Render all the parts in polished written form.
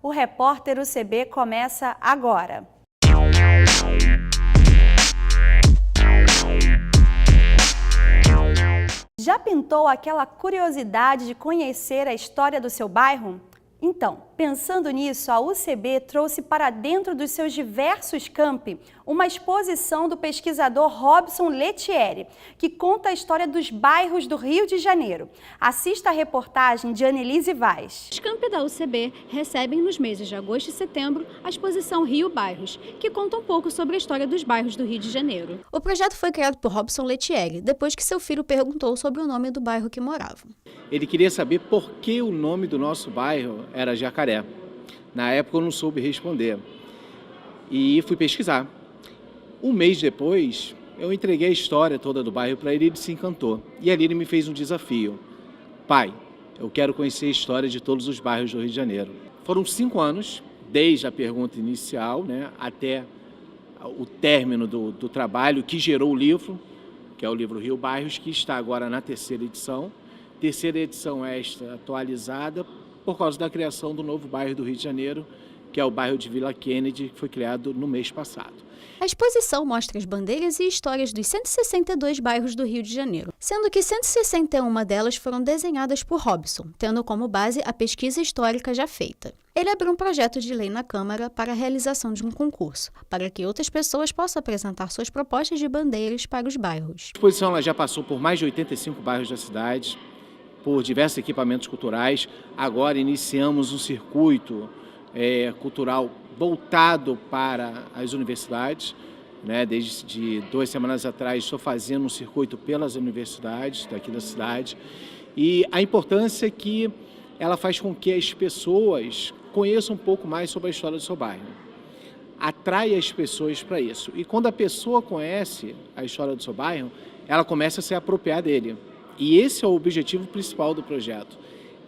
O Repórter UCB começa agora. Já pintou aquela curiosidade de conhecer a história do seu bairro? Então, pensando nisso, a UCB trouxe para dentro dos seus diversos campi uma exposição do pesquisador Robson Lettieri, que conta a história dos bairros do Rio de Janeiro. Assista a reportagem de Annelise Vaz. Os campi da UCB recebem nos meses de agosto e setembro a exposição Rio Bairros, que conta um pouco sobre a história dos bairros do Rio de Janeiro. O projeto foi criado por Robson Lettieri, depois que seu filho perguntou sobre o nome do bairro que moravam. Ele queria saber por que o nome do nosso bairro era Jacaré. Na época eu não soube responder e fui pesquisar. Um mês depois, eu entreguei a história toda do bairro para ele e ele se encantou. E ali ele me fez um desafio. Pai, eu quero conhecer a história de todos os bairros do Rio de Janeiro. Foram 5 anos, desde a pergunta inicial, até o término do trabalho que gerou o livro, que é o livro Rio Bairros, que está agora na 3ª edição. Terceira edição esta atualizada por causa da criação do novo bairro do Rio de Janeiro, que é o bairro de Vila Kennedy, que foi criado no mês passado. A exposição mostra as bandeiras e histórias dos 162 bairros do Rio de Janeiro, sendo que 161 delas foram desenhadas por Robson, tendo como base a pesquisa histórica já feita. Ele abriu um projeto de lei na Câmara para a realização de um concurso, para que outras pessoas possam apresentar suas propostas de bandeiras para os bairros. A exposição ela já passou por mais de 85 bairros da cidade, por diversos equipamentos culturais. Agora iniciamos um circuito cultural voltado para as universidades. Desde 2 semanas atrás estou fazendo um circuito pelas universidades daqui da cidade. E a importância é que ela faz com que as pessoas conheçam um pouco mais sobre a história do seu bairro. Atrai as pessoas para isso. E quando a pessoa conhece a história do seu bairro, ela começa a se apropriar dele. E esse é o objetivo principal do projeto,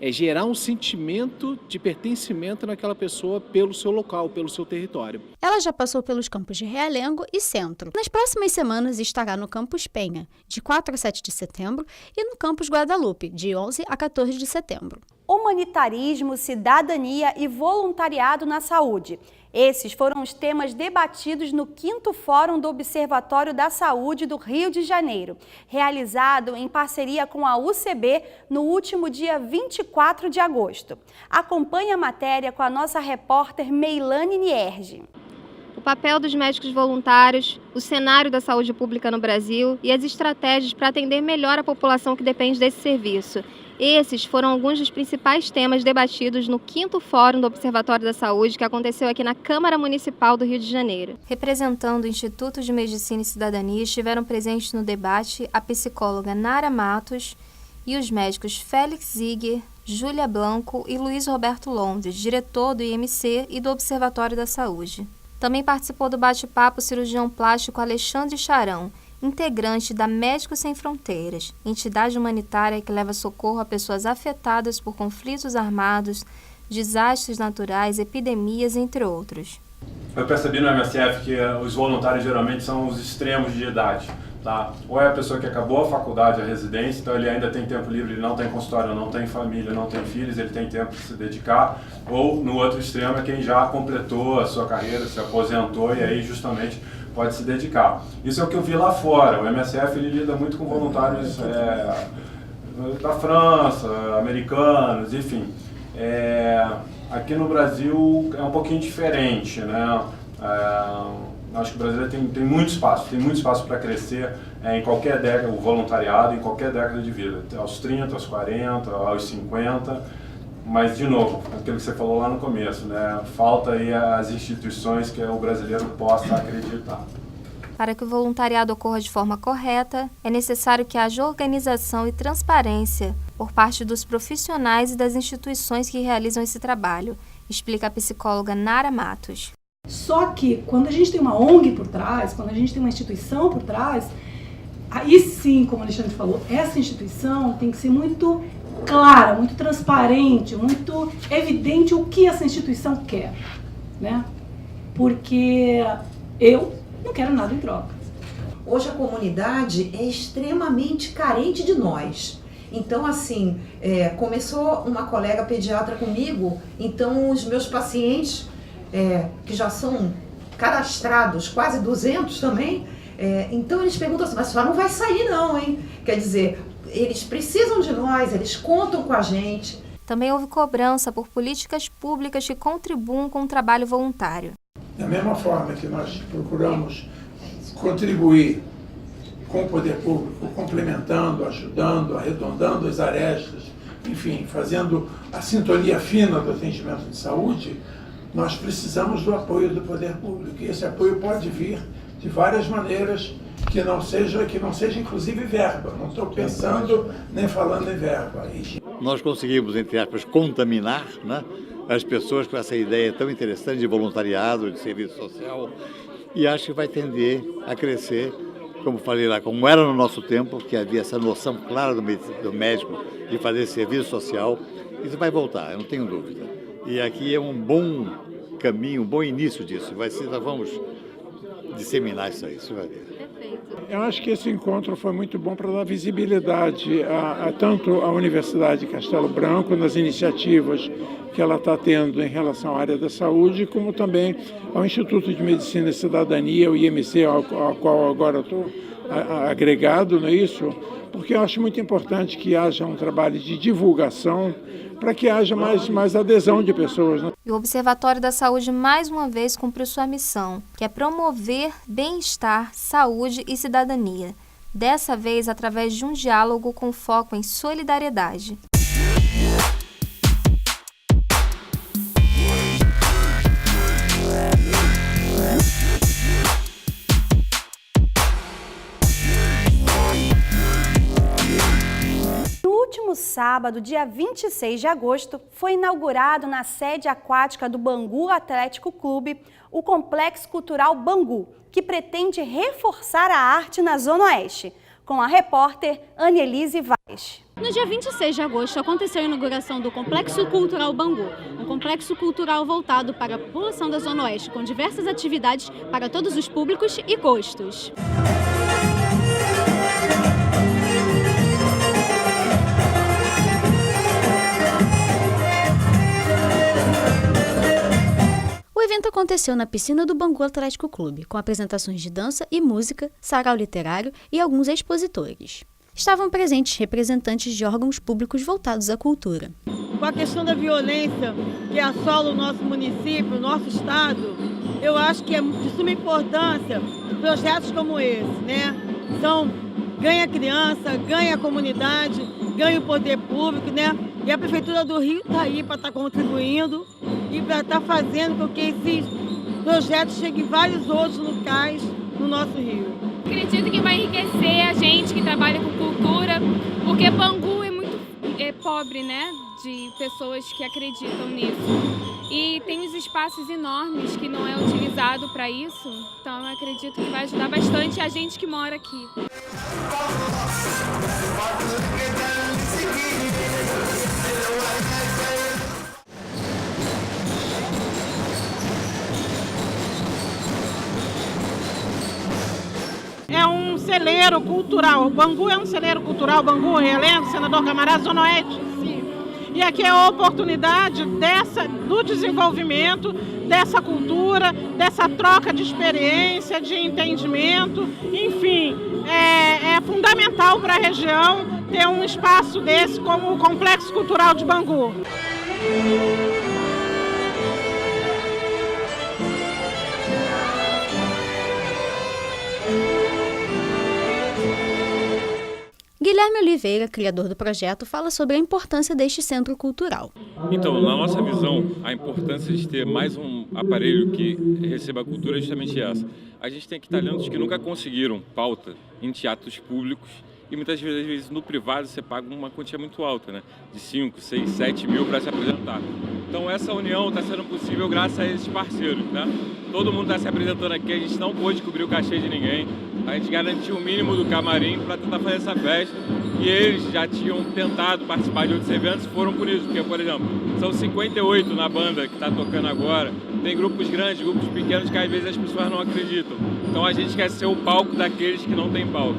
é gerar um sentimento de pertencimento naquela pessoa pelo seu local, pelo seu território. Ela já passou pelos campos de Realengo e Centro. Nas próximas semanas estará no campus Penha, de 4 a 7 de setembro, e no campus Guadalupe, de 11 a 14 de setembro. Humanitarismo, cidadania e voluntariado na saúde. Esses foram os temas debatidos no 5º Fórum do Observatório da Saúde do Rio de Janeiro, realizado em parceria com a UCB no último dia 24 de agosto. Acompanhe a matéria com a nossa repórter Meilane Nierge. O papel dos médicos voluntários, o cenário da saúde pública no Brasil e as estratégias para atender melhor a população que depende desse serviço. Esses foram alguns dos principais temas debatidos no 5º Fórum do Observatório da Saúde, que aconteceu aqui na Câmara Municipal do Rio de Janeiro. Representando o Instituto de Medicina e Cidadania, estiveram presentes no debate a psicóloga Nara Matos e os médicos Félix Ziger, Júlia Blanco e Luiz Roberto Londres, diretor do IMC e do Observatório da Saúde. Também participou do bate-papo o cirurgião plástico Alexandre Charão, integrante da Médicos Sem Fronteiras, entidade humanitária que leva socorro a pessoas afetadas por conflitos armados, desastres naturais, epidemias, entre outros. Eu percebi no MSF que os voluntários geralmente são os extremos de idade. Tá? Ou é a pessoa que acabou a faculdade, a residência, então ele ainda tem tempo livre, ele não tem consultório, não tem família, não tem filhos, ele tem tempo de se dedicar. Ou no outro extremo é quem já completou a sua carreira, se aposentou e aí justamente pode se dedicar. Isso é o que eu vi lá fora. O MSF ele lida muito com voluntários da França, americanos, enfim. Aqui no Brasil é um pouquinho diferente, né? Acho que o Brasil tem muito espaço para crescer em qualquer década, o voluntariado em qualquer década de vida, aos 30, aos 40, aos 50, mas de novo, aquilo que você falou lá no começo, né? Falta aí as instituições que o brasileiro possa acreditar. Para que o voluntariado ocorra de forma correta, é necessário que haja organização e transparência por parte dos profissionais e das instituições que realizam esse trabalho, explica a psicóloga Nara Matos. Só que quando a gente tem uma ONG por trás, quando a gente tem uma instituição por trás, aí sim, como o Alexandre falou, essa instituição tem que ser muito clara, muito transparente, muito evidente o que essa instituição quer, né? Porque eu não quero nada em troca. Hoje a comunidade é extremamente carente de nós. Então, assim, começou uma colega pediatra comigo, então os meus pacientes, que já são cadastrados, quase 200 também, então eles perguntam assim, mas a senhora não vai sair não, hein? Quer dizer, eles precisam de nós, eles contam com a gente. Também houve cobrança por políticas públicas que contribuam com o trabalho voluntário. Da mesma forma que nós procuramos contribuir com o poder público, complementando, ajudando, arredondando as arestas, enfim, fazendo a sintonia fina do atendimento de saúde, nós precisamos do apoio do poder público. E esse apoio pode vir de várias maneiras, que não seja inclusive verba. Não estou pensando nem falando em verba. Nós conseguimos, entre aspas, contaminar, né, as pessoas com essa ideia tão interessante de voluntariado, de serviço social, e acho que vai tender a crescer, como falei lá, como era no nosso tempo, que havia essa noção clara do médico de fazer serviço social. Isso vai voltar, eu não tenho dúvida. E aqui é um bom caminho, um bom início disso. Nós vamos disseminar isso aí, isso vai ver. Eu acho que esse encontro foi muito bom para dar visibilidade a tanto à Universidade de Castelo Branco, nas iniciativas que ela está tendo em relação à área da saúde, como também ao Instituto de Medicina e Cidadania, o IMC, ao qual agora estou agregado, não é isso? Porque eu acho muito importante que haja um trabalho de divulgação para que haja mais adesão de pessoas, né? E o Observatório da Saúde mais uma vez cumpriu sua missão, que é promover bem-estar, saúde e cidadania. Dessa vez através de um diálogo com foco em solidariedade. Sábado, dia 26 de agosto, foi inaugurado na sede aquática do Bangu Atlético Clube o Complexo Cultural Bangu, que pretende reforçar a arte na Zona Oeste, com a repórter Anielise Vaz. No dia 26 de agosto aconteceu a inauguração do Complexo Cultural Bangu, um complexo cultural voltado para a população da Zona Oeste, com diversas atividades para todos os públicos e gostos. O evento aconteceu na piscina do Bangu Atlético Clube, com apresentações de dança e música, sarau literário e alguns expositores. Estavam presentes representantes de órgãos públicos voltados à cultura. Com a questão da violência que assola o nosso município, o nosso estado, eu acho que é de suma importância projetos como esse, né? Ganha a criança, ganha a comunidade, ganha o poder público, né? E a Prefeitura do Rio está aí para estar contribuindo e para estar fazendo com que esses projetos cheguem em vários outros locais no nosso Rio. Acredito que vai enriquecer a gente que trabalha com cultura, porque Bangu é muito pobre, né? De pessoas que acreditam nisso. E tem os espaços enormes que não é utilizado para isso, então eu acredito que vai ajudar bastante a gente que mora aqui. É um celeiro cultural. O Bangu é um celeiro cultural, Bangu, Realengo, Senador Camarás, Zona Oeste. E aqui é a oportunidade do desenvolvimento dessa cultura, dessa troca de experiência, de entendimento. Enfim, é fundamental para a região ter um espaço desse como o Complexo Cultural de Bangu. Guilherme Oliveira, criador do projeto, fala sobre a importância deste centro cultural. Então, na nossa visão, a importância de ter mais um aparelho que receba a cultura é justamente essa. A gente tem aqui talentos que nunca conseguiram pauta em teatros públicos e muitas vezes no privado você paga uma quantia muito alta, né? De 5, 6, 7 mil para se apresentar. Então essa união está sendo possível graças a esses parceiros, né? Todo mundo está se apresentando aqui, a gente não pôde cobrir o cachê de ninguém. A gente garantiu o mínimo do camarim para tentar fazer essa festa e eles já tinham tentado participar de outros eventos e foram por isso, porque, por exemplo, são 58 na banda que está tocando agora, tem grupos grandes, grupos pequenos que às vezes as pessoas não acreditam. Então a gente quer ser o palco daqueles que não têm palco.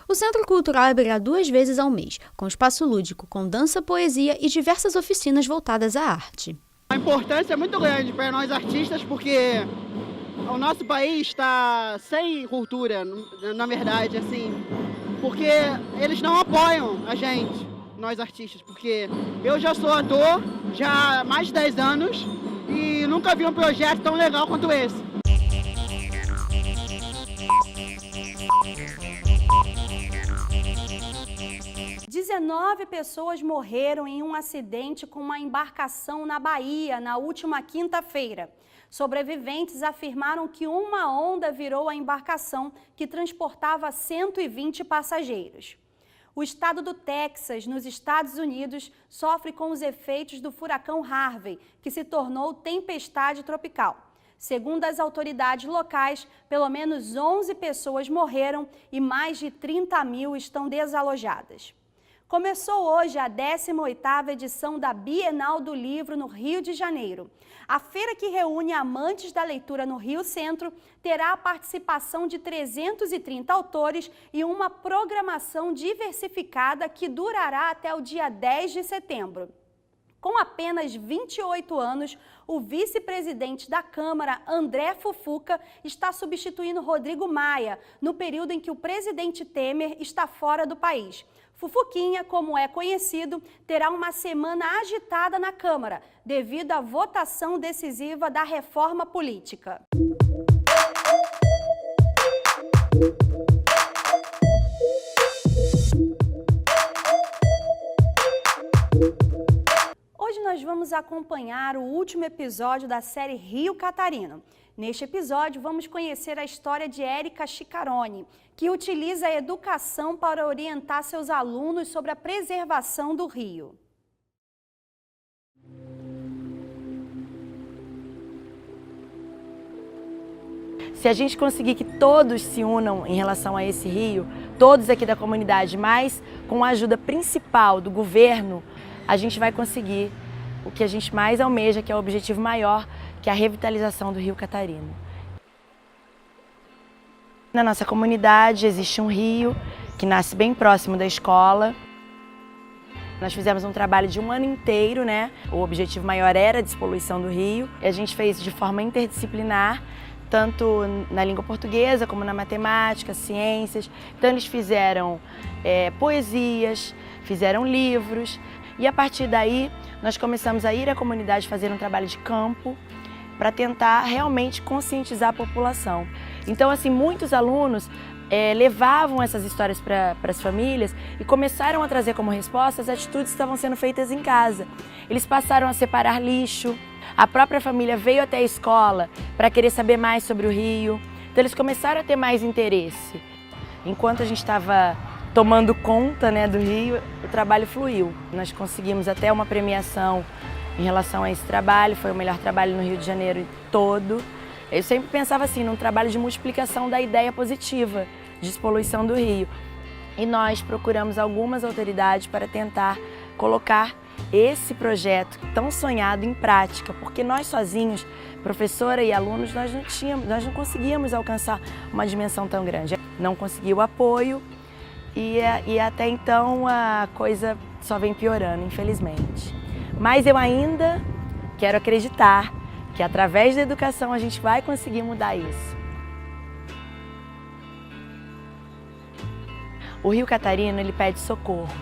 O Centro Cultural abrirá 2 vezes ao mês, com espaço lúdico, com dança, poesia e diversas oficinas voltadas à arte. A importância é muito grande para nós artistas, porque o nosso país está sem cultura, na verdade, assim, porque eles não apoiam a gente, nós artistas, porque eu já sou ator já há mais de 10 anos e nunca vi um projeto tão legal quanto esse. Dezenove pessoas morreram em um acidente com uma embarcação na Bahia na última quinta-feira. Sobreviventes afirmaram que uma onda virou a embarcação que transportava 120 passageiros. O estado do Texas, nos Estados Unidos, sofre com os efeitos do furacão Harvey, que se tornou tempestade tropical. Segundo as autoridades locais, pelo menos 11 pessoas morreram e mais de 30 mil estão desalojadas. Começou hoje a 18ª edição da Bienal do Livro no Rio de Janeiro. A feira, que reúne amantes da leitura no Rio Centro, terá a participação de 330 autores e uma programação diversificada que durará até o dia 10 de setembro. Com apenas 28 anos, o vice-presidente da Câmara, André Fufuca, está substituindo Rodrigo Maia, no período em que o presidente Temer está fora do país. Fufuquinha, como é conhecido, terá uma semana agitada na Câmara, devido à votação decisiva da reforma política. Hoje nós vamos acompanhar o último episódio da série Rio Catarino. Neste episódio, vamos conhecer a história de Érica Chicarone, que utiliza a educação para orientar seus alunos sobre a preservação do rio. Se a gente conseguir que todos se unam em relação a esse rio, todos aqui da comunidade, mas com a ajuda principal do governo, a gente vai conseguir o que a gente mais almeja, que é o objetivo maior, que é a revitalização do Rio Catarino. Na nossa comunidade existe um rio que nasce bem próximo da escola. Nós fizemos um trabalho de um ano inteiro, né? O objetivo maior era a despoluição do rio. E a gente fez de forma interdisciplinar, tanto na língua portuguesa como na matemática, ciências. Então eles fizeram poesias, fizeram livros. E a partir daí, nós começamos a ir à comunidade fazer um trabalho de campo para tentar realmente conscientizar a população. Então, assim, muitos alunos levavam essas histórias para as famílias e começaram a trazer como resposta as atitudes que estavam sendo feitas em casa. Eles passaram a separar lixo, a própria família veio até a escola para querer saber mais sobre o rio. Então, eles começaram a ter mais interesse. Enquanto a gente estava tomando conta, né, do rio, o trabalho fluiu. Nós conseguimos até uma premiação em relação a esse trabalho, foi o melhor trabalho no Rio de Janeiro todo. Eu sempre pensava assim, num trabalho de multiplicação da ideia positiva de despoluição do rio. E nós procuramos algumas autoridades para tentar colocar esse projeto tão sonhado em prática, porque nós sozinhos, professora e alunos, nós não conseguíamos alcançar uma dimensão tão grande. Não conseguiu apoio. E até então a coisa só vem piorando, infelizmente. Mas eu ainda quero acreditar que através da educação a gente vai conseguir mudar isso. O Rio Catarino, ele pede socorro.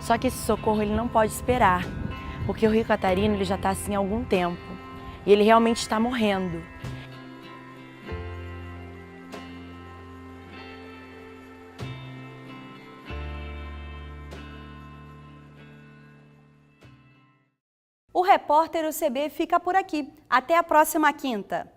Só que esse socorro ele não pode esperar, porque o Rio Catarino ele já está assim há algum tempo e ele realmente está morrendo. O Repórter UCB fica por aqui. Até a próxima quinta.